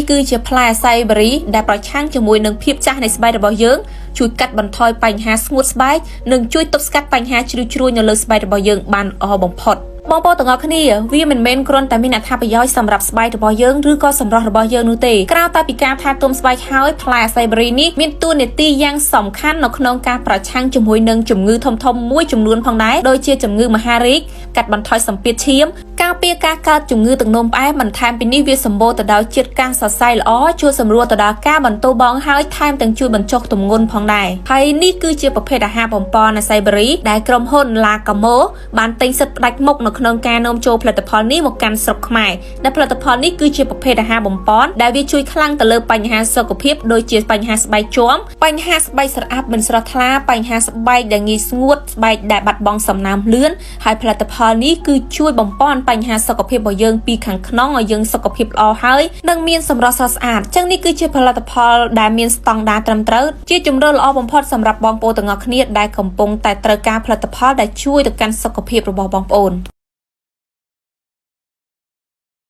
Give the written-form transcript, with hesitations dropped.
គឺជាផ្លែអាស័យបេរីដែលប្រឆាំងជាមួយនឹងភាពចាស់នៃស្បែករបស់យើងជួយកាត់បន្ថយបញ្ហាស្ងួតស្បែកនិងជួយទប់ស្កាត់បញ្ហាជ្រីវជ្រួញនៅលើស្បែករបស់យើងបានល្អបំផុតបងប្អូនទាំងអស់គ្នាវាមិនមែនគ្រាន់តែមានអត្ថប្រយោជន៍សម្រាប់ស្បែករបស់យើងឬក៏សម្រស់របស់យើងនោះទេក្រៅតែពីការថែទាំស្បែកហើយផ្លែអាស័យបេរីនេះមានតួនាទីយ៉ាងសំខាន់នៅក្នុងការប្រឆាំងជាមួយនឹងជំងឺធំៗមួយចំនួនផងដែរដូចជាជំងឺមហារីកកាត់បន្ថយសម្ពាធឈាមការពារការកើតជំងឺទឹកនោមផ្អែមបន្ថែមពីនេះវាសម្បូរទៅដោយជាតិកាសសរសៃល្អជួយសម្រួលទៅដល់ការបន្ទោបង់ហើយថែមទាំងជួយបញ្ចុះទម្ងន់ផងដែរហើយនេះគឺជាប្រភេទអាហារបំពន់អាស័យបេរីដែលក្រុមហ៊ុន La Camo បានទិញសិទ្ធិផ្ដាច់មុខនៅក្នុងការនាំចូលផលិតផលនេះមកកាន់ស្រុកខ្មែរដែលផលិតផលនេះគឺជាប្រភេទអាហារបំពន់ដែលវាជួយខ្លាំងទៅលើបញ្ហាសុខភាពដូចជាបញ្ហាស្បែកជាំបញ្ហាស្បែកស្រអាប់មិនស្រស់ថ្លាបញ្ហាស្បែកដែលងាយស្ងួតស្បែកដែលបាត់បង់សំណើមលឿនហើយផលិតផលនេះគឺជួយបំពន់បញ្ហាសុខភាពរបស់យើងពីខាងក្នុងឲ្យយើងសុខភាពល្អហើយនិងមានសម្រស់ស្រស់ស្អាតចឹងនេះគឺជាផលិតផលដែលមានស្តង់ដារត្រឹមត្រូវជាជម្រើសល្អបំផុតសម្រាប់បងប្អូនទាំងអស់គ្នាដែលកំពុងតែត្រូវការផលិតផលដែលជួយទៅកាន់សុខភាពរបស់បងប្អូន